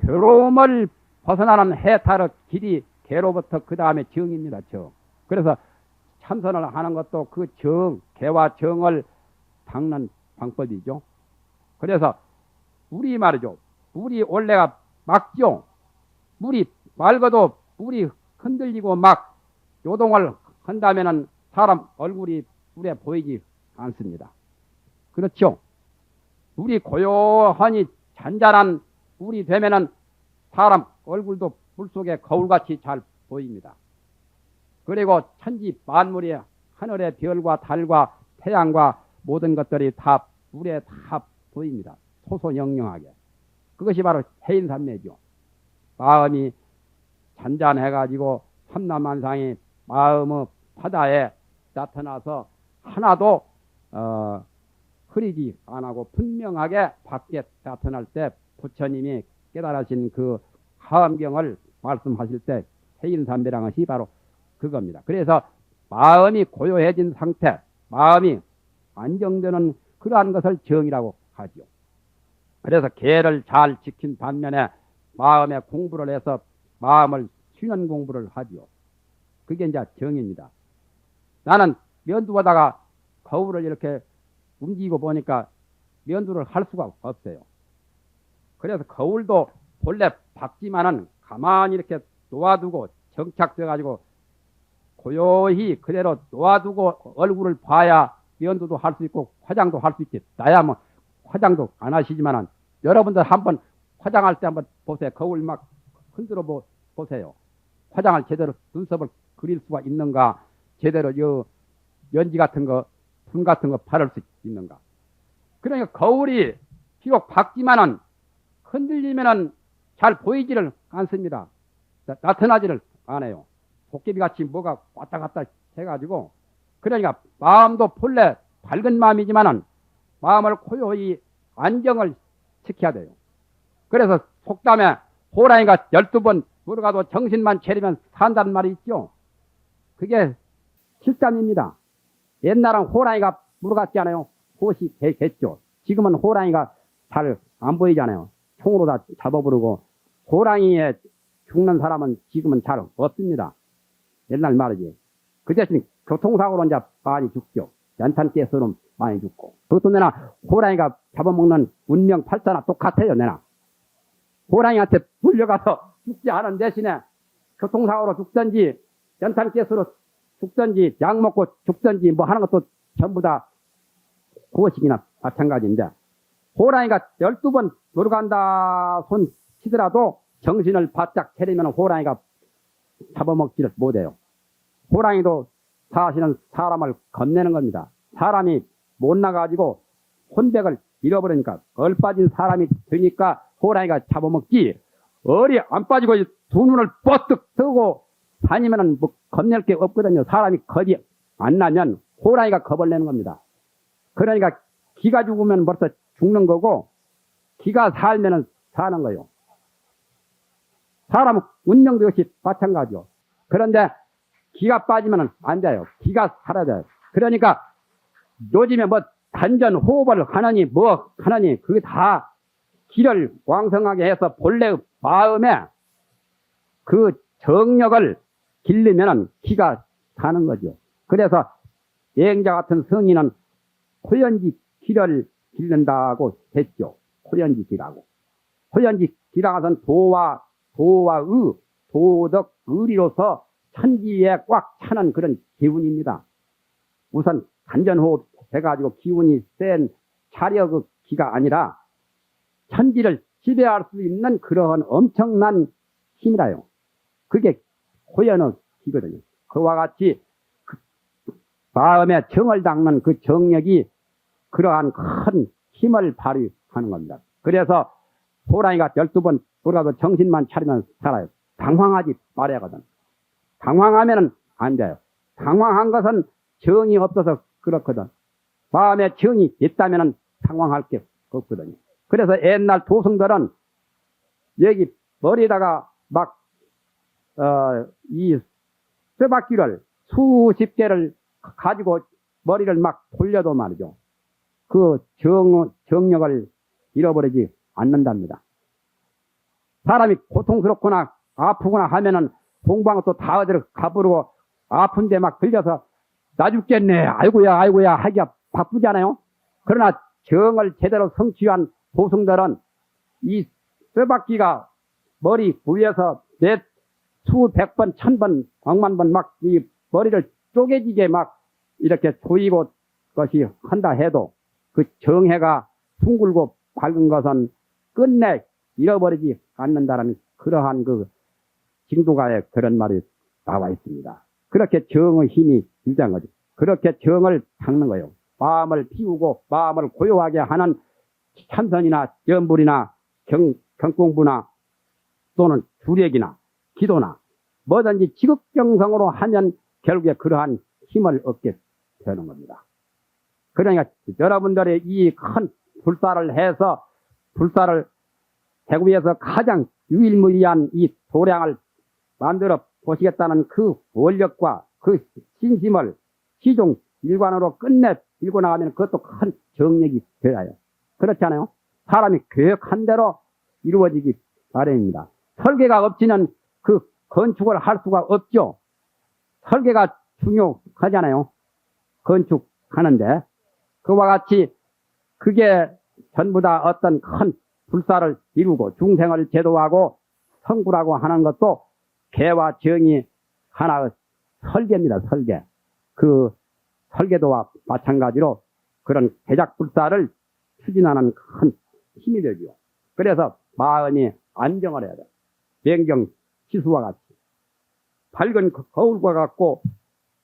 괴로움을 벗어나는 해탈의 길이 개로부터 그 다음에 정입니다. 정. 그래서 참선을 하는 것도 그 정, 개와 정을 닦는 방법이죠. 그래서 물이 말이죠. 물이 원래가 맑죠. 물이 맑아도 물이 흔들리고 막 요동을 한다면은 사람 얼굴이 물에 보이지 않습니다. 그렇죠. 물이 고요하니 잔잔한 물이 되면은 사람 얼굴도 물 속에 거울같이 잘 보입니다. 그리고 천지 만물이 하늘의 별과 달과 태양과 모든 것들이 다 물에 다 보입니다. 소소영영하게. 그것이 바로 해인산매죠. 마음이 잔잔해가지고 삼라만상이 마음의 바다에 나타나서 하나도 흐리지 않고 분명하게 밖에 나타날 때 부처님이 깨달으신 그 화엄경을 말씀하실 때 해인산매라는 것이 바로 그겁니다. 그래서 마음이 고요해진 상태, 마음이 안정되는 그러한 것을 정이라고 하죠. 그래서 계를 잘 지킨 반면에 마음에 공부를 해서 마음을 쉬는 공부를 하죠. 그게 이제 정입니다. 나는 면도하다가 거울을 이렇게 움직이고 보니까 면도를 할 수가 없어요. 그래서 거울도 본래 박지만은 가만히 이렇게 놓아두고 정착돼가지고 고요히 그대로 놓아두고 얼굴을 봐야 면도도 할 수 있고 화장도 할 수 있지. 나야 뭐 화장도 안 하시지만은 여러분들 한번 화장할 때 한번 보세요. 거울 막 흔들어 보세요. 화장을 제대로 눈썹을 그릴 수가 있는가? 제대로 요 연지 같은 거, 분 같은 거 바를 수 있는가? 그러니까 거울이 비록 밝지만은 흔들리면은 잘 보이지를 않습니다. 나타나지를 않아요. 도깨비 같이 뭐가 왔다 갔다 해가지고. 그러니까 마음도 본래 밝은 마음이지만은 마음을 고요히 안정을 시켜야 돼요. 그래서 속담에 호랑이가 12번 물어가도 정신만 차리면 산다는 말이 있죠. 그게 실담입니다. 옛날은 호랑이가 물어갔지 않아요. 그것이 됐죠. 지금은 호랑이가 잘 안 보이잖아요. 총으로 다 잡아버리고 호랑이에 죽는 사람은 지금은 잘 없습니다. 옛날 말이지. 그 대신 교통사고로 이제 많이 죽죠. 연탄가스로 많이 죽고. 그것도 내나 호랑이가 잡아먹는 운명 팔자나 똑같아요. 내나 호랑이한테 물려가서 죽지 않은 대신에 교통사고로 죽든지 연탄가스로 죽든지 약 먹고 죽든지 뭐 하는 것도 전부 다 그것이기나 마찬가지인데, 호랑이가 12번 물어간다 손 치더라도 정신을 바짝 차리면 호랑이가 잡아먹지를 못해요. 호랑이도 사실은 사람을 겁내는 겁니다. 사람이 못 나가지고 혼백을 잃어버리니까 얼빠진 사람이 되니까 호랑이가 잡아먹지, 얼이 안 빠지고 두 눈을 뻗뜩 뜨고 다니면은 뭐 겁낼 게 없거든요. 사람이 겁이 안 나면 호랑이가 겁을 내는 겁니다. 그러니까 기가 죽으면 벌써 죽는 거고 기가 살면은 사는 거예요. 사람은 운명도 역시 마찬가지요. 그런데 기가 빠지면 안 돼요. 기가 살아야 돼요. 그러니까 요즘에 뭐 단전 호흡을 하느니 뭐 하느니 그게 다 기를 왕성하게 해서 본래의 마음에 그 정력을 길리면은 기가 사는 거죠. 그래서 예행자 같은 성인은 호연지 기를 길른다고 했죠. 호연지 기라고. 호연지 기라고 해서는 도와 의, 도덕, 의리로서 천지에 꽉 차는 그런 기운입니다. 우선 단전호흡 해가지고 기운이 센 자력의 기가 아니라 천지를 지배할 수 있는 그러한 엄청난 힘이라요. 그게 호연의 기거든요. 그와 같이 그 마음에 정을 닦는 그 정력이 그러한 큰 힘을 발휘하는 겁니다. 그래서 호랑이가 12번 돌아도 정신만 차리면 살아요. 당황하지 말아야 하거든. 당황하면은 안 돼요. 당황한 것은 정이 없어서 그렇거든. 마음에 정이 있다면은 당황할 게 없거든요. 그래서 옛날 도승들은 여기 머리에다가 막, 이 쇠바퀴를 수십 개를 가지고 머리를 막 돌려도 말이죠. 그 정력을 잃어버리지 않는답니다. 사람이 고통스럽거나 아프거나 하면은 공방 또 다 어디로 가부르고 아픈데 막 들려서 나 죽겠네 아이고야 아이고야 하기가 바쁘잖아요. 그러나 정을 제대로 성취한 도승들은 이 쇠바퀴가 머리 위에서 몇 수백 번, 천 번, 억만 번 막 이 머리를 쪼개지게 막 이렇게 조이고 것이 한다 해도 그 정해가 둥글고 밝은 것은 끝내 잃어버리지 않는다는 그러한 그 징두가에 그런 말이 나와 있습니다. 그렇게 정의 힘이 일단 거죠. 그렇게 정을 닦는 거예요. 마음을 피우고 마음을 고요하게 하는 참선이나 염불이나 경공부나 또는 주력이나 기도나 뭐든지 지극정성으로 하면 결국에 그러한 힘을 얻게 되는 겁니다. 그러니까 여러분들의 이 큰 불사를 해서 불사를 대구에서 가장 유일무이한 이 도량을 만들어 보시겠다는 그 원력과 그 신심을 시종 일관으로 끝내 밀고 나가면 그것도 큰 정력이 되어야 해요. 그렇지 않아요? 사람이 계획한 대로 이루어지기 마련입니다. 설계가 없이는 그 건축을 할 수가 없죠. 설계가 중요하잖아요. 건축하는데 그와 같이 그게 전부 다 어떤 큰 불사를 이루고 중생을 제도하고 성불하고 하는 것도 개와 정이 하나의 설계입니다. 설계. 그 설계도와 마찬가지로 그런 개작불사를 추진하는 큰 힘이 되죠. 그래서 마음이 안정을 해야 돼. 맹경 치수와 같이 밝은 거울과 같고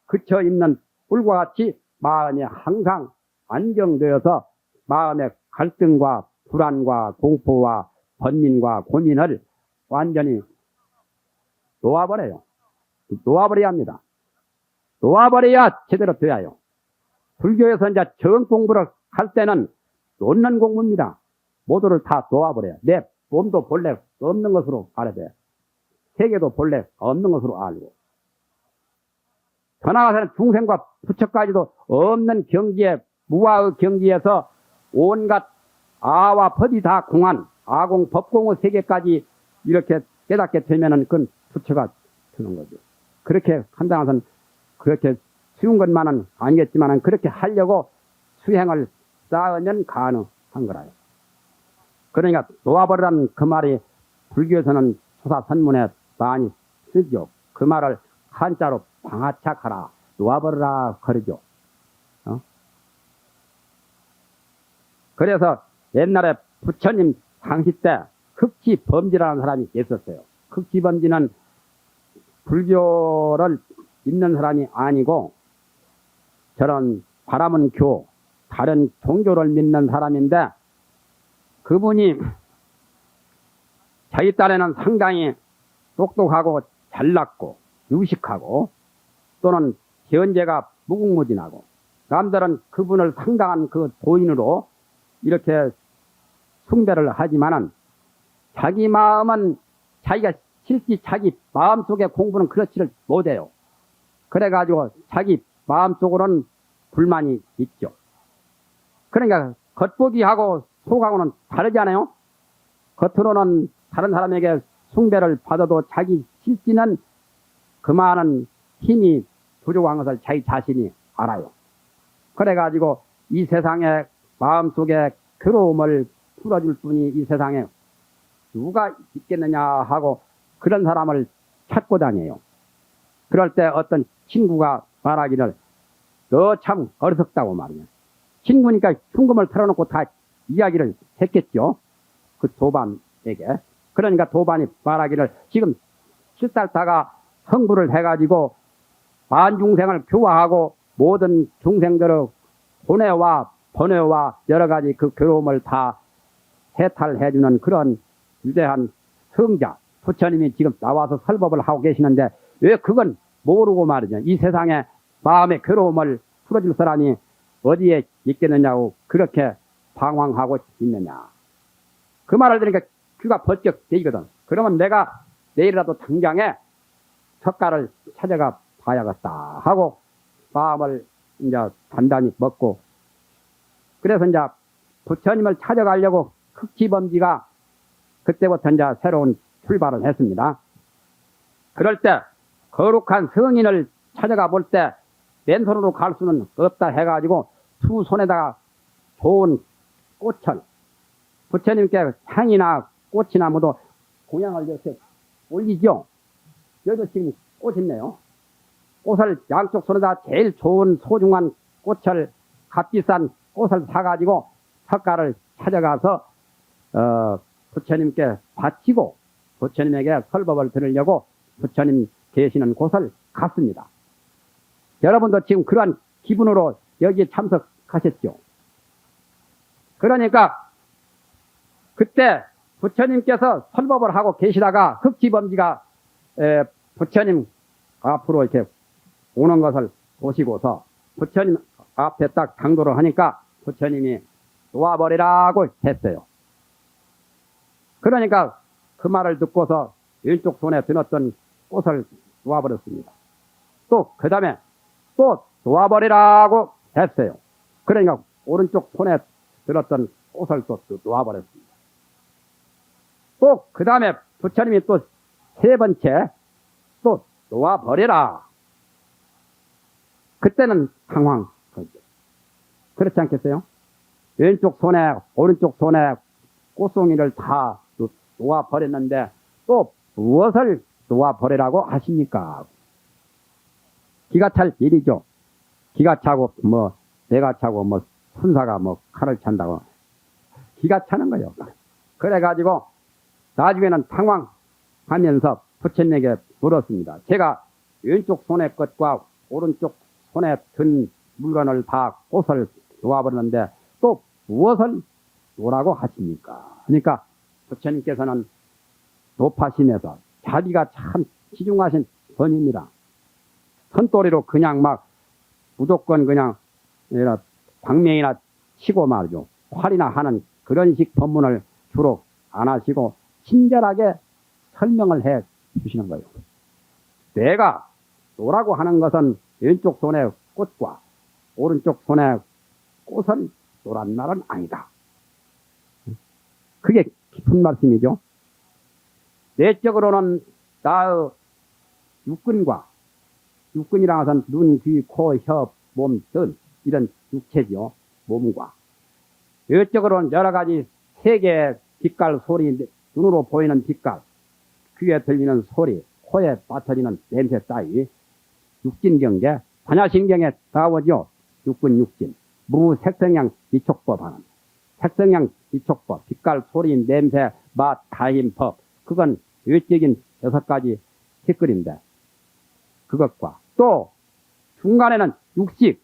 그쳐 있는 불과 같이 마음이 항상 안정되어서 마음의 갈등과 불안과 공포와 번민과 고민을 완전히 놓아버려요. 놓아버려야 합니다. 놓아버려야 제대로 돼야 해요. 불교에서 이제 정 공부를 할 때는 놓는 공부입니다. 모두를 다 놓아버려요. 내 몸도 본래 없는 것으로 알아야 돼. 세계도 본래 없는 것으로 알고. 더 나아가서는 중생과 부처까지도 없는 경지에, 무아의 경지에서 온갖 아와 법이 다 공한 아공, 법공의 세계까지 이렇게 깨닫게 되면은 그건 부처가 되는 거죠. 그렇게 한다는 것은 그렇게 쉬운 것만은 아니겠지만은 그렇게 하려고 수행을 쌓으면 가능한 거라요. 그러니까 놓아버리라는 그 말이 불교에서는 초사선문에 많이 쓰죠. 그 말을 한자로 방아착하라, 놓아버리라 그러죠. 그래서 옛날에 부처님 당시 때 흑지범지라는 사람이 있었어요. 흑지범지는 불교를 믿는 사람이 아니고 저런 바라문교, 다른 종교를 믿는 사람인데 그분이 자기 딴에는 상당히 똑똑하고 잘났고 유식하고 또는 현재가 무궁무진하고 남들은 그분을 상당한 그 도인으로 이렇게 숭배를 하지만은 자기 마음은 자기가 실제 자기 마음속에 공부는 그렇지를 못해요. 그래가지고 자기 마음속으로는 불만이 있죠. 그러니까 겉보기하고 속하고는 다르잖아요. 겉으로는 다른 사람에게 숭배를 받아도 자기 실지는 그만한 힘이 부족한 것을 자기 자신이 알아요. 그래가지고 이 세상에 마음속에 괴로움을 풀어줄 분이 이 세상에 누가 있겠느냐 하고 그런 사람을 찾고 다녀요. 그럴 때 어떤 친구가 말하기를 너 참 어리석다고 말이야. 친구니까 흉금을 털어놓고 다 이야기를 했겠죠. 그 도반에게. 그러니까 도반이 말하기를 지금 7달 다가 성불을 해가지고 만중생을 교화하고 모든 중생들의 고뇌와 번뇌와 여러 가지 그 괴로움을 다 해탈해주는 그런 위대한 성자 부처님이 지금 나와서 설법을 하고 계시는데 왜 그건 모르고 말이죠. 이 세상에 마음의 괴로움을 풀어줄 사람이 어디에 있겠느냐고 그렇게 방황하고 있느냐. 그 말을 들으니까 귀가 번쩍 되거든. 그러면 내가 내일이라도 당장에 석가를 찾아가 봐야겠다 하고 마음을 이제 단단히 먹고 그래서 이제 부처님을 찾아가려고 흑지범지가 그때부터 이제 새로운 출발을 했습니다. 그럴 때 거룩한 성인을 찾아가 볼 때 맨손으로 갈 수는 없다 해가지고 두 손에다가 좋은 꽃을 부처님께 향이나 꽃이나 모두 공양을 이렇게 올리죠. 여기도 지금 꽃이 있네요. 꽃을 양쪽 손에다 제일 좋은 소중한 꽃을 값비싼 꽃을 사가지고 석가를 찾아가서 부처님께 바치고 부처님에게 설법을 들으려고 부처님 계시는 곳을 갔습니다. 여러분도 지금 그러한 기분으로 여기에 참석하셨죠. 그러니까 그때 부처님께서 설법을 하고 계시다가 흑지범지가 부처님 앞으로 이렇게 오는 것을 보시고서 부처님 앞에 딱 당도를 하니까 부처님이 놓아버리라고 했어요. 그러니까 그 말을 듣고서 왼쪽 손에 들었던 꽃을 놓아버렸습니다. 또 그 다음에 또 놓아버리라고 했어요. 그러니까 오른쪽 손에 들었던 꽃을 또 놓아버렸습니다. 또 그 다음에 부처님이 또 세 번째 또 놓아버려라. 그때는 당황. 그렇지 않겠어요? 왼쪽 손에 오른쪽 손에 꽃송이를 다 놓아버렸는데 또 무엇을 놓아버리라고 하십니까? 기가 찰 일이죠. 기가 차고 내가 차고 순사가 칼을 찬다고 기가 차는 거예요. 그래가지고 나중에는 당황하면서 부처님에게 물었습니다. 제가 왼쪽 손의 것과 오른쪽 손에 든 물건을 다 꽃을 놓아버렸는데 또 무엇을 놓으라고 하십니까? 그러니까 부처님께서는 높아심에서 자기가 참 지중하신 분입니다. 선도리로 그냥 무조건 그냥 방명이나 치고 말이죠. 활이나 하는 그런 식 법문을 주로 안 하시고 친절하게 설명을 해 주시는 거예요. 내가 놓으라고 하는 것은 왼쪽 손에 꽃과 오른쪽 손에 꽃을 놓으란 말은 아니다. 그게 깊은 말씀이죠. 내적으로는 나의 육근이라는 것은 눈, 귀, 코, 혀, 몸 등 이런 육체죠. 몸과 외적으로는 여러 가지 세계의 빛깔, 소리, 눈으로 보이는 빛깔, 귀에 들리는 소리, 코에 맡아지는 냄새 따위 육진경제, 반야신경에 나오죠. 육근 육진, 무색성향 비촉법 하는 색성향 비촉법, 빛깔, 소리, 냄새, 맛, 다임법, 그건 외적인 6가지 티끌인데 그것과 또 중간에는 육식,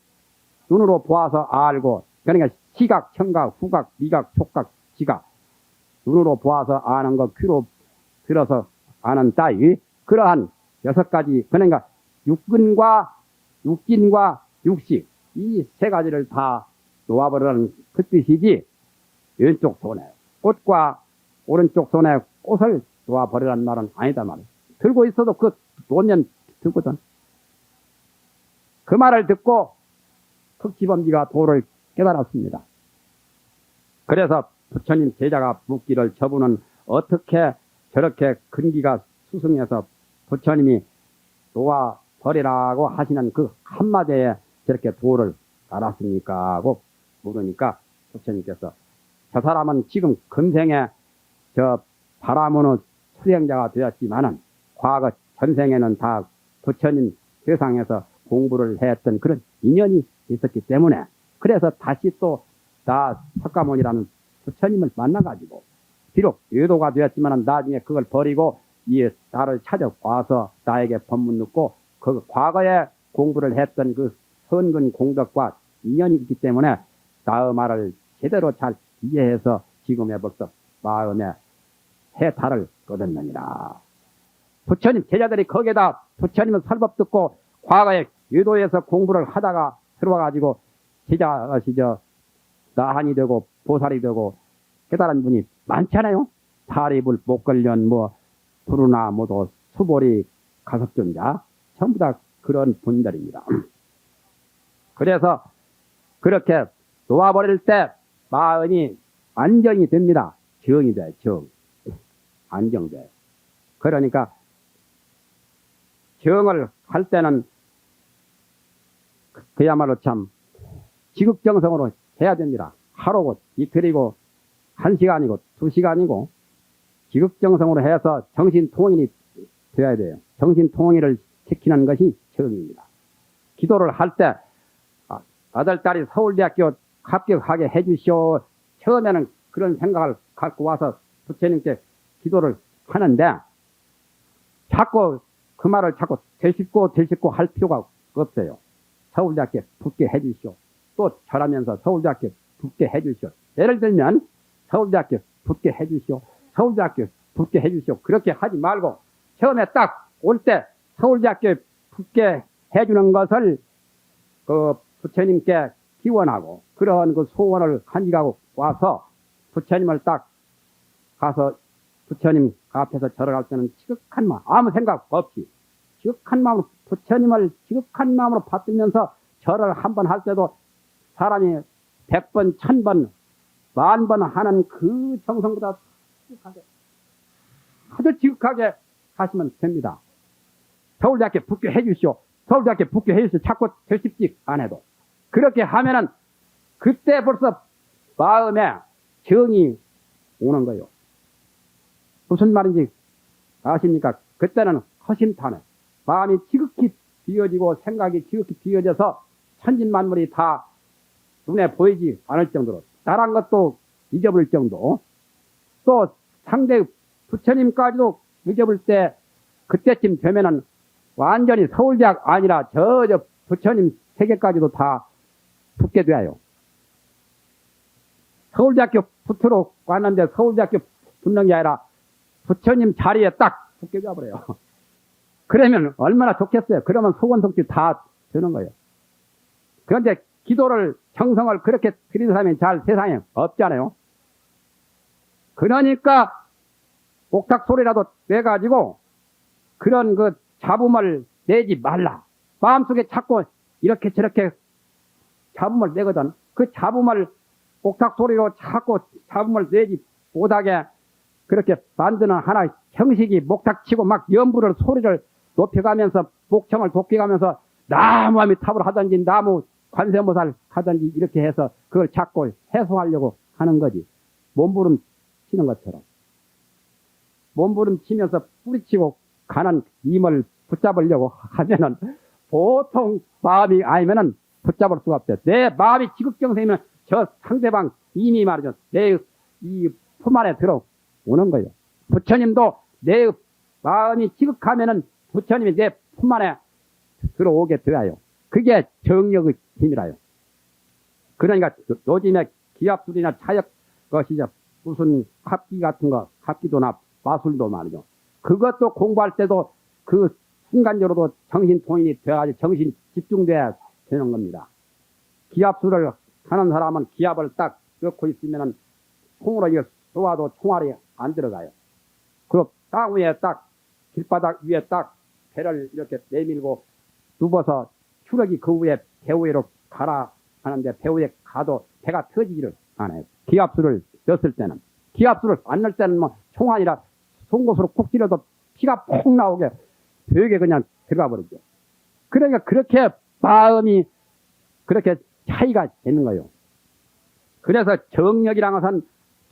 눈으로 보아서 알고, 그러니까 시각, 청각, 후각, 미각, 촉각, 지각, 눈으로 보아서 아는 것, 귀로 들어서 아는 따위, 그러한 6가지, 그러니까 육근과 육진과 육식, 이 3가지를 다 놓아버리는 그 뜻이지, 왼쪽 손에 꽃과 오른쪽 손에 꽃을 놓아버리라는 말은 아니다 말이야. 들고 있어도 그 놓으면 들거든. 그 말을 듣고 흑지범지가 도를 깨달았습니다. 그래서 부처님 제자가 묻기를 저분은 어떻게 저렇게 근기가 수승해서 부처님이 놓아버리라고 하시는 그 한마디에 저렇게 도를 알았습니까? 하고 물으니까 부처님께서 저 사람은 지금 금생에 저 바라문의 수행자가 되었지만은 과거 전생에는 다 부처님 세상에서 공부를 했던 그런 인연이 있었기 때문에 그래서 다시 또 나 석가모니라는 부처님을 만나가지고 비록 외도가 되었지만 나중에 그걸 버리고 이 나를 찾아와서 나에게 법문 듣고 그 과거에 공부를 했던 그 선근 공덕과 인연이 있기 때문에 나의 말을 제대로 잘 이해해서 지금에 벌써 마음에 해탈을 거뒀느니라. 부처님 제자들이 거기에다 부처님은 설법 듣고 과거에 외도에서 공부를 하다가 들어와가지고 제자시저 나한이 되고 보살이 되고 깨달은 분이 많잖아요. 사리불, 목걸련, 부르나, 모두 수보리, 가섭존자 전부 다 그런 분들입니다. 그래서 그렇게 놓아버릴 때 마음이 안정이 됩니다. 정이 돼, 정. 안정돼. 그러니까 정을 할 때는 그야말로 참 지극정성으로 해야 됩니다. 하루고 이틀이고 1시간이고 2시간이고 지극정성으로 해서 정신통일이 되어야 돼요. 정신통일을 시키는 것이 정입니다. 기도를 할 때 아들, 딸이 서울대학교 합격하게 해주시오. 처음에는 그런 생각을 갖고 와서 부처님께 기도를 하는데 자꾸 그 말을 자꾸 되짚고 할 필요가 없어요. 서울대학교 붙게 해주시오. 또 절하면서 서울대학교 붙게 해주시오. 예를 들면 서울대학교 붙게 해주시오. 서울대학교 붙게 해주시오. 그렇게 하지 말고 처음에 딱 올 때 서울대학교 붙게 해주는 것을 그 부처님께 기원하고 그런 그 소원을 간직하고 와서 부처님을 딱 가서 부처님 앞에서 절을 할 때는 지극한 마음, 아무 생각 없이 지극한 마음으로 부처님을 지극한 마음으로 받들면서 절을 한 번 할 때도 사람이 100번, 1000번, 10,000번 하는 그 정성보다 지극하게, 아주 지극하게 하시면 됩니다. 서울대학교 붙게 해주시오. 서울대학교 붙게 해주시오. 자꾸 되씹지 안 해도. 그렇게 하면은 그때 벌써 마음에 정이 오는 거예요. 무슨 말인지 아십니까? 그때는 허심탄회. 마음이 지극히 비어지고 생각이 지극히 비어져서 천진만물이 다 눈에 보이지 않을 정도로 나란 것도 잊어버릴 정도. 또 상대 부처님까지도 잊어버릴 때 그때쯤 되면은 완전히 서울대학 아니라 저 부처님 세계까지도 다 붙게 돼요. 서울대학교 붙으러 왔는데 서울대학교 붙는 게 아니라 부처님 자리에 딱 붙게 돼버려요. 그러면 얼마나 좋겠어요. 그러면 소원성취 다 되는 거예요. 그런데 기도를 정성을 그렇게 드리는 사람이 잘 세상에 없잖아요. 그러니까 옥탁 소리라도 내가지고 그런 그 잡음을 내지 말라. 마음속에 자꾸 이렇게 저렇게 잡음을 내거든. 그 잡음을 옥탁 소리로 자꾸 잡음을 내지 못하게 그렇게 만드는 하나의 형식이 목탁치고 막 연부를 소리를 높여가면서 목청을 높여가면서 나무 아미타불 하든지 나무 관세음보살 하든지 이렇게 해서 그걸 자꾸 해소하려고 하는 거지. 몸부림 치는 것처럼. 몸부림 치면서 뿌리치고 가는 임을 붙잡으려고 하면은 보통 마음이 아니면은 붙잡을 수가 없어요. 내 마음이 지극정성이면 저 상대방 이미 말이죠. 내 이 품 안에 들어오는 거예요. 부처님도 내 마음이 지극하면은 부처님이 내 품 안에 들어오게 되어요. 그게 정력의 힘이라요. 그러니까 요즘에 기압술이나 차역 것이죠. 무슨 합기 같은 거, 합기도나 마술도 말이죠. 그것도 공부할 때도 그 순간적으로도 정신통일이 되어가지고 정신 집중돼야 되는 겁니다. 기압술을 하는 사람은 기압을 딱 넣고 있으면은 총으로 이거 쏘아도 총알이 안 들어가요. 그 땅 위에 딱 길바닥 위에 딱 배를 이렇게 내밀고 누워서 추력이 그 위에 배 위로 가라 하는데 배 위에 가도 배가 터지지를 않아요. 기압술을 넣었을 때는. 기압술을 안 넣을 때는 뭐 총알이라 송곳으로 콕 찔러도 피가 폭 나오게 되게 그냥 들어가 버리죠. 그러니까 그렇게 마음이 그렇게 차이가 있는 거예요. 그래서 정력이라는 것은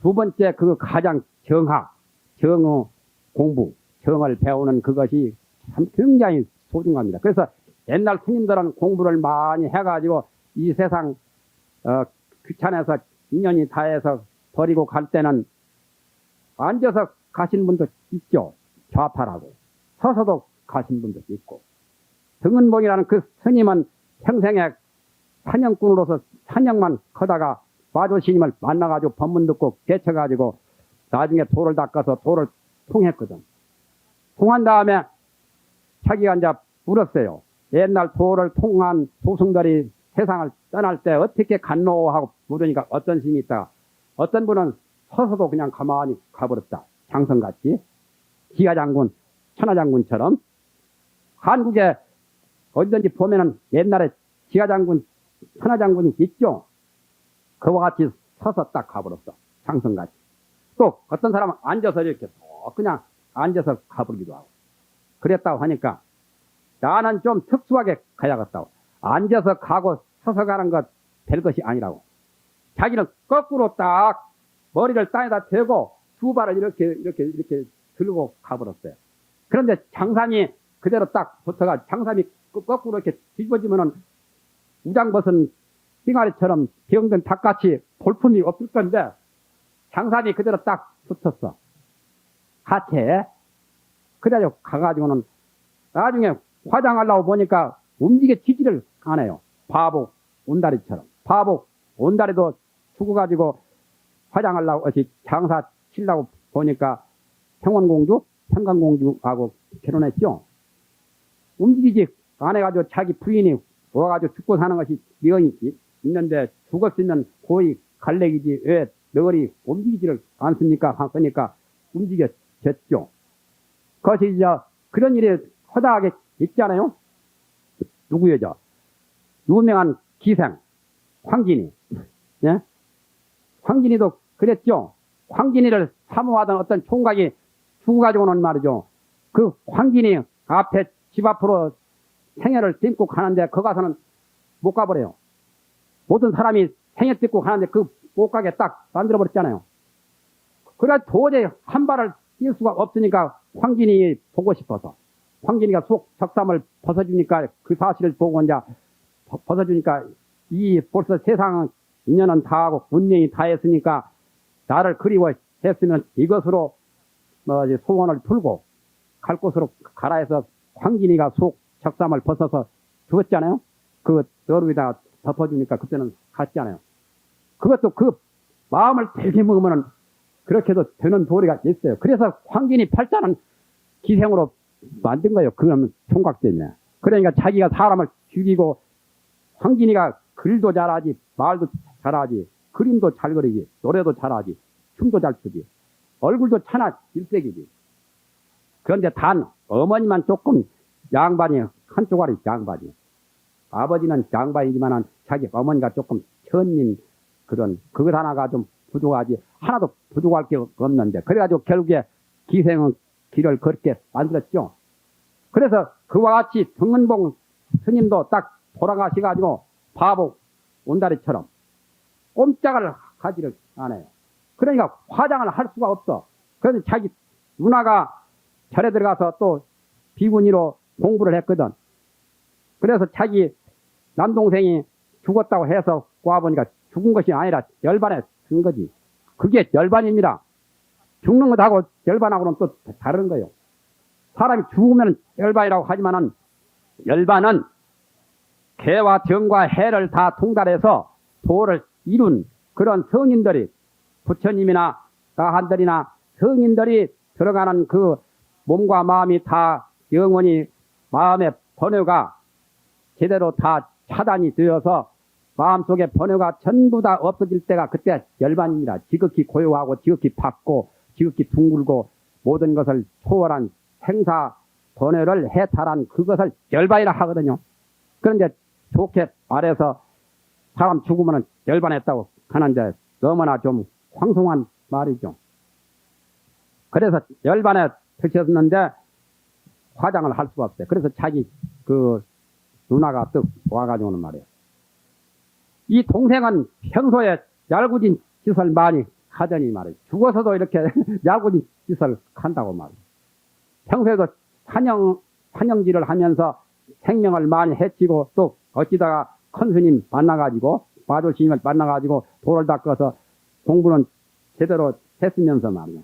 두 번째 그 가장 정어 공부, 정을 배우는 그것이 참 굉장히 소중합니다. 그래서 옛날 스님들은 공부를 많이 해가지고 이 세상 귀찮아서 인연이 다해서 버리고 갈 때는 앉아서 가신 분도 있죠. 좌파라고. 서서도 가신 분도 있고. 등은봉이라는 그 스님은 평생에 사냥꾼으로서 사냥만 하다가 마조 스님을 만나가지고 법문 듣고 개쳐가지고 나중에 돌을 닦아서 돌을 통했거든. 통한 다음에 자기가 이제 물었어요. 옛날 돌을 통한 도승들이 세상을 떠날 때 어떻게 갔노 하고 물으니까 어떤 스님이 있다가 어떤 분은 서서도 그냥 가만히 가버렸다. 장성같이. 기가장군, 천하장군처럼. 한국에 어디든지 보면은 옛날에 기가장군, 천하장군이 있죠. 그와 같이 서서 딱 가버렸어. 장성같이. 또 어떤 사람은 앉아서 이렇게 그냥 앉아서 가버리기도 하고. 그랬다고 하니까 나는 좀 특수하게 가야겠다고. 앉아서 가고 서서 가는 것 될 것이 아니라고. 자기는 거꾸로 딱 머리를 땅에다 대고 두 발을 이렇게 들고 가버렸어요. 그런데 장삼이 그대로 딱 붙어가 장삼이 거꾸로 이렇게 뒤집어지면은 우장 벗은 빙아리처럼 병든 닭같이 볼품이 없을 건데 장삼이 그대로 딱 붙었어. 하체에. 그대로 가가지고는 나중에 화장하려고 보니까 움직여지지를 않아요. 바보 온다리처럼. 바보 온다리도 죽어가지고 화장하려고 장사 치려고 보니까 평원공주, 평강공주하고 결혼했죠. 움직이지 않아가지고 자기 부인이 와가지고 죽고 사는 것이 명이 있는데 죽을 수 있는 고의 갈래기지 왜 너구리 움직이지를 않습니까? 하니까 움직여졌죠. 그것이 그런 일이 허다하게 있잖아요. 누구여죠? 유명한 기생 황진이. 예? 황진이도 그랬죠. 황진이를 사모하던 어떤 총각이 죽어가지고는 말이죠. 그 황진이 앞에 집 앞으로 생애를 딛고 가는데 거 가서는 못 가버려요. 모든 사람이 생애 딛고 가는데 그 못 가게 딱 만들어버렸잖아요. 그래 도저히 한 발을 뛸 수가 없으니까 황진이 보고 싶어서 황진이가 속 적삼을 벗어주니까 그 사실을 보고 이제 벗어주니까 이 벌써 세상 인연은 다 하고 운명이 다 했으니까 나를 그리워했으면 이것으로 소원을 풀고 갈 곳으로 가라 해서 황진이가 속 적삼을 벗어서 주었잖아요. 그 너루 위다가 덮어주니까 그때는 갔잖아요. 그것도 그 마음을 되게 먹으면 그렇게도 되는 도리가 있어요. 그래서 황진이 팔자는 기생으로 만든 거예요. 그러면 총각 때문에. 그러니까 자기가 사람을 죽이고 황진이가 글도 잘하지 말도 잘하지 그림도 잘 그리지 노래도 잘하지 춤도 잘 추지 얼굴도 차나 일색이지. 그런데 단 어머니만 조금 양반이 한 쪼가리 양반이. 아버지는 양반이지만 자기 어머니가 조금 천민 그런 그것 하나가 좀 부족하지 하나도 부족할 게 없는데 그래가지고 결국에 기생은 길을 그렇게 만들었죠. 그래서 그와 같이 등은봉 스님도 딱 돌아가셔가지고 바보 온다리처럼 꼼짝을 하지를 않아요. 그러니까 화장을 할 수가 없어. 그래서 자기 누나가 절에 들어가서 또 비구니로 공부를 했거든. 그래서 자기 남동생이 죽었다고 해서 와보니까 죽은 것이 아니라 열반에 쓴 거지. 그게 열반입니다. 죽는 것하고 열반하고는 또 다른 거예요. 사람이 죽으면 열반이라고 하지만은 열반은 개와 정과 해를 다 통달해서 도를 이룬 그런 성인들이 부처님이나 나한들이나 성인들이 들어가는 그 몸과 마음이 다 영원히 마음의 번뇌가 제대로 다 차단이 되어서 마음속에 번뇌가 전부 다 없어질 때가 그때 열반입니다. 지극히 고요하고 지극히 밝고 지극히 둥글고 모든 것을 초월한 생사 번뇌를 해탈한 그것을 열반이라 하거든요. 그런데 좋게 말해서 사람 죽으면 열반했다고 하는데 너무나 좀 황송한 말이죠. 그래서 열반에 드셨는데 화장을 할 수가 없어요. 그래서 자기 그 누나가 또 와가지고는 말이에요. 이 동생은 평소에 얄궂은 짓을 많이 하더니 말이에요. 죽어서도 이렇게 얄궂은 짓을 한다고 말이에요. 평소에도 환영질을 하면서 생명을 많이 해치고 또 어찌다가 큰 스님 만나가지고 마조 스님을 만나가지고 돌을 닦아서 공부는 제대로 했으면서 말이에요.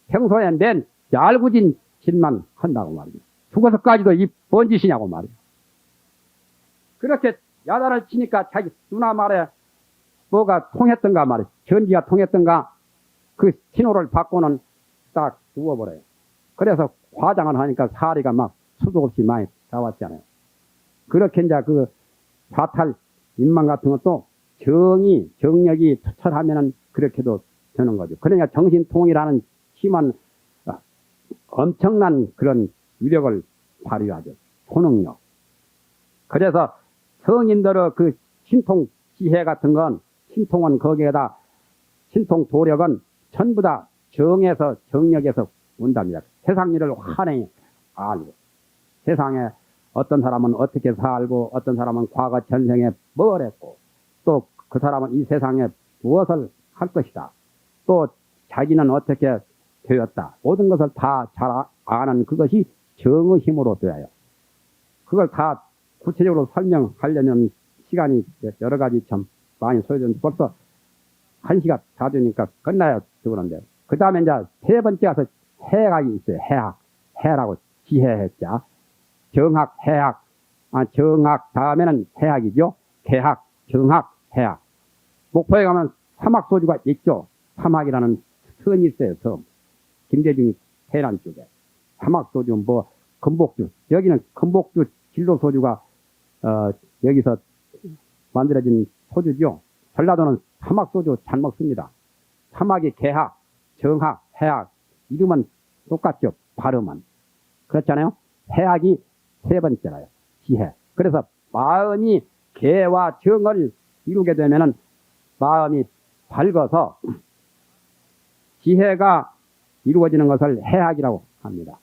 평소에 낸 얄궂은 짓만 한다고 말이에요. 죽어서까지도 이 뭔 짓이냐고 말이에요. 그렇게 야단을 치니까 자기 누나 말에 뭐가 통했던가 말이에요. 전기가 통했던가 그 신호를 받고는 딱 누워버려요. 그래서 화장을 하니까 사리가 막 수도 없이 많이 나왔잖아요. 그렇게 이제 그 사탈 인망 같은 것도 정력이 투철하면은 그렇게도 되는 거죠. 그러니까 정신통이라는 힘은 엄청난 그런 위력을 발휘하죠. 초능력. 그래서 성인들의 그 신통 지혜 같은 건 신통은 거기에다 신통 도력은 전부 다 정에서 정력에서 온답니다. 세상 일을 환히 알고, 세상에 어떤 사람은 어떻게 살고, 어떤 사람은 과거 전생에 뭘 했고, 또 그 사람은 이 세상에 무엇을 할 것이다. 또 자기는 어떻게 되었다. 모든 것을 다 잘 아는 그것이 정의 힘으로 되어요. 그걸 다 구체적으로 설명하려면 시간이 여러 가지 참 많이 소요되는데 벌써 1시간 다 되니까 끝나야 그러는데, 그 다음에 이제 세 번째 가서 해학이 있어요. 해학. 해라고 지혜했자. 정학, 해학. 정학 다음에는 해학이죠. 개학, 정학, 해학. 목포에 가면 사막소주가 있죠. 사막이라는 성이 있어요. 섬. 김대중이 해란 쪽에. 사막소주, 뭐 금복주. 여기는 금복주 진로소주가 여기서 만들어진 소주죠. 전라도는 사막소주 잘 먹습니다. 사막이 개학, 정학, 해학. 이름은 똑같죠. 발음은. 그렇잖아요. 해학이 세 번째라요. 지혜. 그래서 마음이 개와 정을 이루게 되면은 마음이 밝아서 지혜가 이루어지는 것을 해학이라고 합니다.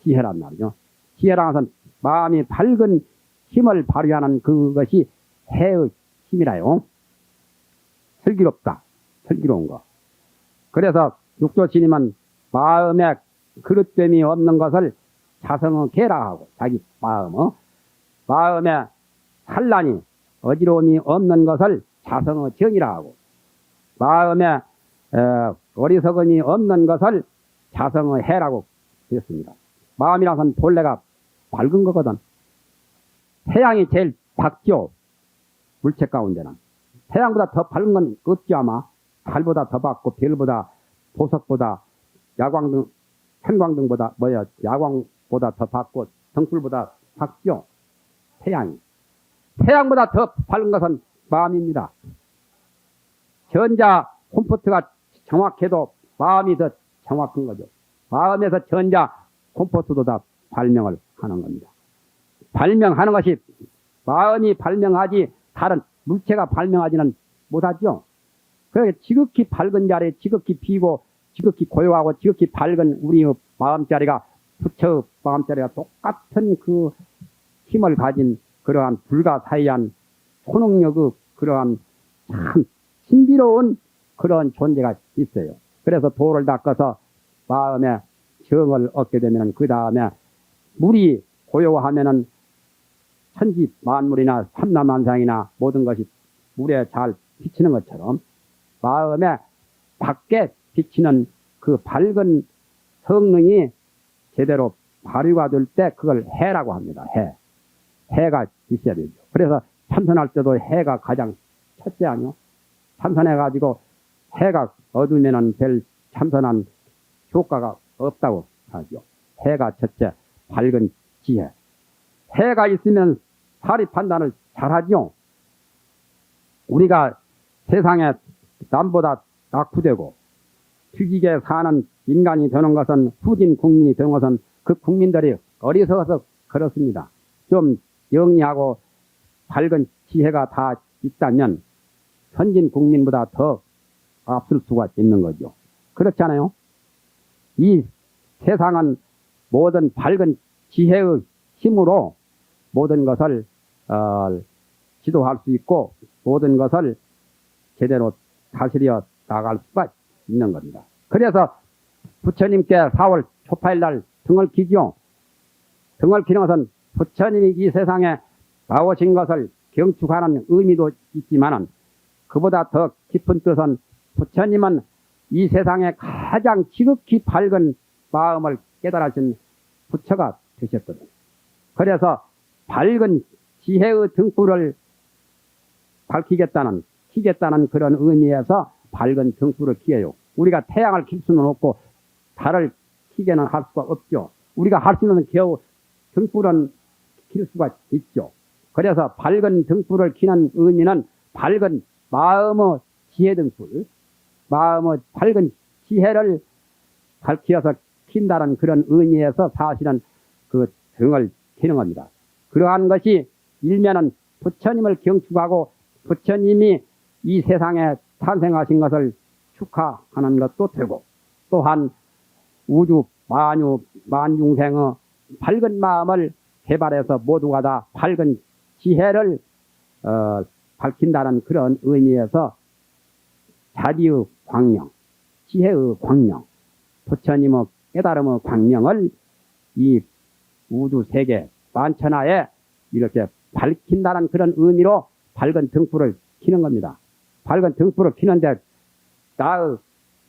지혜란 말이죠. 지혜라는 것은 마음이 밝은 힘을 발휘하는 그것이 해의 힘이라요. 슬기롭다. 슬기로운 거. 그래서 육조스님은 마음에 그릇됨이 없는 것을 자성의 개라 하고, 자기 마음에 산란이 어지러움이 없는 것을 자성의 정이라 하고, 마음에 어리석음이 없는 것을 자성의 해라고 했습니다. 마음이라는 건 본래가 밝은 거거든. 태양이 제일 밝죠. 물체 가운데는. 태양보다 더 밝은 건 없죠 아마. 달보다 더 밝고 별보다 보석보다 야광등, 형광등보다 야광보다 더 밝고 등불보다 밝죠. 태양이. 태양보다 더 밝은 것은 마음입니다. 전자 컴포트가 정확해도 마음이 더 정확한 거죠. 마음에서 전자 컴포트도 다 발명을 하는 겁니다. 발명하는 것이 마음이 발명하지 다른 물체가 발명하지는 못하죠. 그러니까 지극히 밝은 자리에 지극히 비고 지극히 고요하고 지극히 밝은 우리의 마음자리가 부처의 마음자리가 똑같은 그 힘을 가진 그러한 불가사의한 초능력의 그러한 참 신비로운 그런 존재가 있어요. 그래서 도를 닦아서 마음에 정을 얻게 되면 그 다음에 물이 고요하면은 천지 만물이나 삼라만상이나 모든 것이 물에 잘 비치는 것처럼 마음에 밖에 비치는 그 밝은 성능이 제대로 발휘가 될 때 그걸 해라고 합니다. 해가 있어야 되죠. 그래서 참선할 때도 해가 가장 첫째 아니요. 참선해가지고 해가 어두우면은 별 참선한 효과가 없다고 하죠. 해가 첫째, 밝은 지혜. 해가 있으면 사리 판단을 잘하죠. 우리가 세상에 남보다 낙후되고 튀기게 사는 인간이 되는 것은 후진 국민이 되는 것은 그 국민들이 어리석어서 그렇습니다. 좀 영리하고 밝은 지혜가 다 있다면 선진 국민보다 더 앞설 수가 있는 거죠. 그렇잖아요. 이 세상은 모든 밝은 지혜의 힘으로 모든 것을 지도할 수 있고 모든 것을 제대로 다스려 나갈 수가 있는 겁니다. 그래서 부처님께 4월 초파일 날 등을 기죠. 등을 기는 것은 부처님이 이 세상에 나오신 것을 경축하는 의미도 있지만은 그보다 더 깊은 뜻은 부처님은 이 세상에 가장 지극히 밝은 마음을 깨달으신 부처가 되셨거든요. 그래서 밝은 지혜의 등불을 키겠다는 그런 의미에서 밝은 등불을 키워요. 우리가 태양을 킬 수는 없고 달을 키게는 할 수가 없죠. 우리가 할 수 있는 겨우 등불은 킬 수가 있죠. 그래서 밝은 등불을 키는 의미는 밝은 마음의 지혜 등불, 마음의 밝은 지혜를 밝혀서 킨다는 그런 의미에서 사실은 그 등을 키는 겁니다. 그러한 것이 일면은 부처님을 경축하고 부처님이 이 세상에 탄생하신 것을 축하하는 것도 되고 또한 우주 만중생의 밝은 마음을 개발해서 모두가 다 밝은 지혜를 밝힌다는 그런 의미에서 자비의 광명, 지혜의 광명, 부처님의 깨달음의 광명을 이 우주 세계 만천하에 이렇게 밝힌다는 그런 의미로 밝은 등불을 켜는 겁니다. 밝은 등불을 켜는데 나의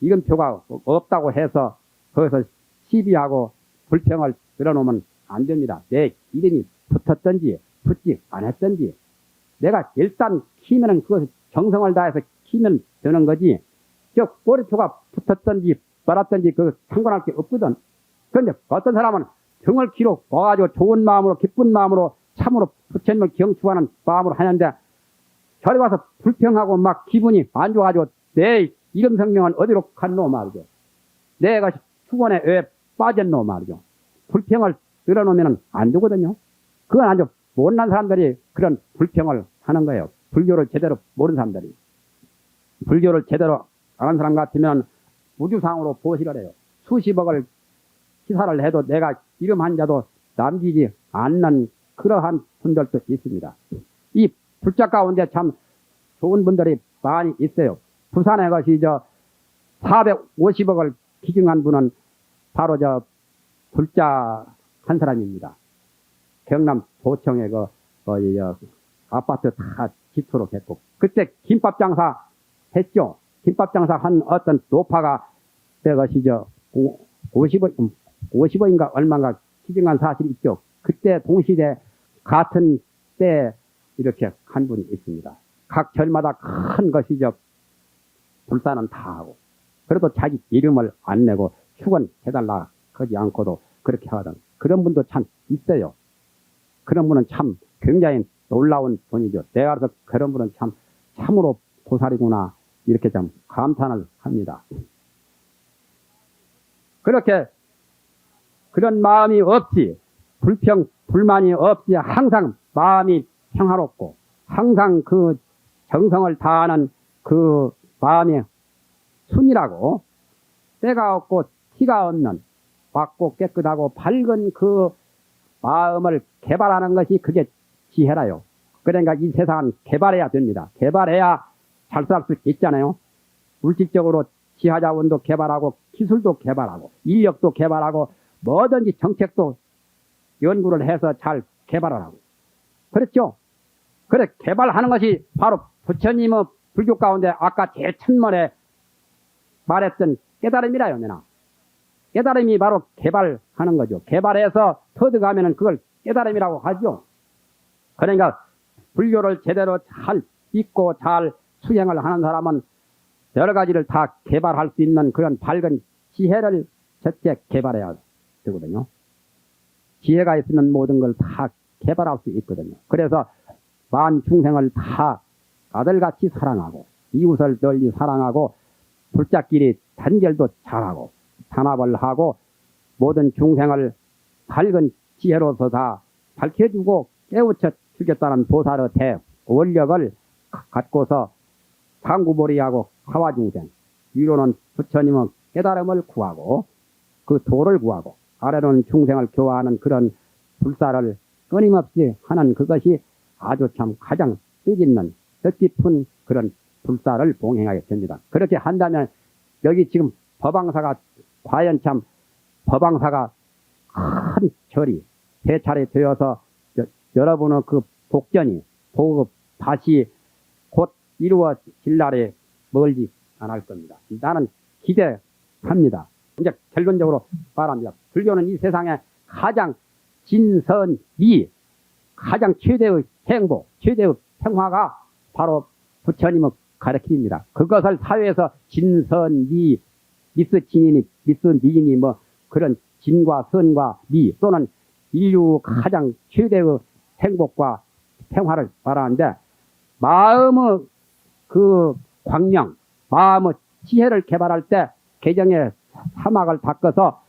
이름표가 없다고 해서 거기서 시비하고 불평을 들어놓으면 안 됩니다. 내 이름이 붙었든지 붙지 않았든지 내가 일단 키면은 그것을 정성을 다해서 키면 되는 거지. 저 꼬리표가 붙었든지 말았든지 그 상관할 게 없거든. 그런데 어떤 사람은 등을 키로 와가지고 좋은 마음으로 기쁜 마음으로 참으로 부처님을 경축하는 마음으로 하는데 저리 와서 불평하고 막 기분이 안 좋아가지고 내 이름 성명은 어디로 갔노 말이죠. 내가 축원에 왜 빠졌노 말이죠. 불평을 늘어놓으면 안 되거든요. 그건 아주 못난 사람들이 그런 불평을 하는 거예요. 불교를 제대로 모르는 사람들이. 불교를 제대로 아는 사람 같으면 우주상으로 보시를 해요. 수십억을 기사를 해도 내가 이름 한 자도 남기지 않는 그러한 분들도 있습니다. 이 불자 가운데 참 좋은 분들이 많이 있어요. 부산에 것이 450억을 기증한 분은 바로 불자 한 사람입니다. 경남 도청에 아파트 다 기초로 했고, 그때 김밥 장사 했죠. 김밥 장사 한 어떤 노파가 그것이 50억인가 얼마인가 기증한 사실이 있죠. 그때 동시대 같은 때 이렇게 한 분이 있습니다. 각 절마다 큰 것이 불사는 다 하고, 그래도 자기 이름을 안 내고 축원해달라 하지 않고도 그렇게 하던 그런 분도 참 있어요. 그런 분은 참 굉장히 놀라운 분이죠. 내가 그래서 그런 분은 참으로 보살이구나 이렇게 참 감탄을 합니다. 그렇게 그런 마음이 없이 불평 불만이 없이 항상 마음이 평화롭고 항상 그 정성을 다하는 그 마음이 순이라고 때가 없고 티가 없는 맑고 깨끗하고 밝은 그 마음을 개발하는 것이 그게 지혜라요. 그러니까 이 세상은 개발해야 됩니다. 개발해야 잘 살 수 있잖아요. 물질적으로 지하자원도 개발하고 기술도 개발하고 인력도 개발하고 뭐든지 정책도 연구를 해서 잘 개발을 하고 그렇죠. 그래 개발하는 것이 바로 부처님의 불교 가운데 아까 제천문에 말했던 깨달음이라요. 내나 깨달음이 바로 개발하는 거죠. 개발해서 터득하면은 그걸 깨달음이라고 하죠. 그러니까 불교를 제대로 잘 믿고 잘 수행을 하는 사람은 여러 가지를 다 개발할 수 있는 그런 밝은 지혜를 첫째 개발해야 되거든요. 지혜가 있으면 모든 걸 다 개발할 수 있거든요. 그래서 만 중생을 다 아들같이 사랑하고 이웃을 널리 사랑하고 불자끼리 단결도 잘하고 단합을 하고 모든 중생을 밝은 지혜로서 다 밝혀주고 깨우쳐 주겠다는 보살의 대원력을 갖고서 상구보리하고 하와중생 위로는 부처님의 깨달음을 구하고 그 도를 구하고 아래로는 중생을 교화하는 그런 불사를 끊임없이 하는 그것이 아주 참 가장 뜻있는 뜻깊은 그런 불사를 봉행하게 됩니다. 그렇게 한다면 여기 지금 법왕사가 과연 참 법왕사가 큰 절이 대차례 되어서 여러분의 그 복전이 보급 다시 곧 이루어질 날에 멀지 않을 겁니다. 나는 기대합니다. 이제 결론적으로 말합니다. 불교는 이 세상에 가장 진선미, 가장 최대의 행복, 최대의 평화가 바로 부처님의 가르침입니다. 그것을 사회에서 진선미, 미스진이니 미스미이니 뭐 그런 진과 선과 미 또는 인류 가장 최대의 행복과 평화를 말하는데 마음의 그 광명, 마음의 지혜를 개발할 때 개정의 사막을 닦아서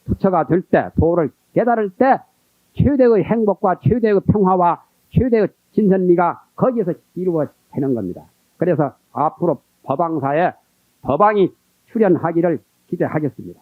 부처가 될 때, 도를 깨달을 때 최대의 행복과 최대의 평화와 최대의 진선미가 거기에서 이루어지는 겁니다. 그래서 앞으로 법왕사에 법왕이 출현하기를 기대하겠습니다.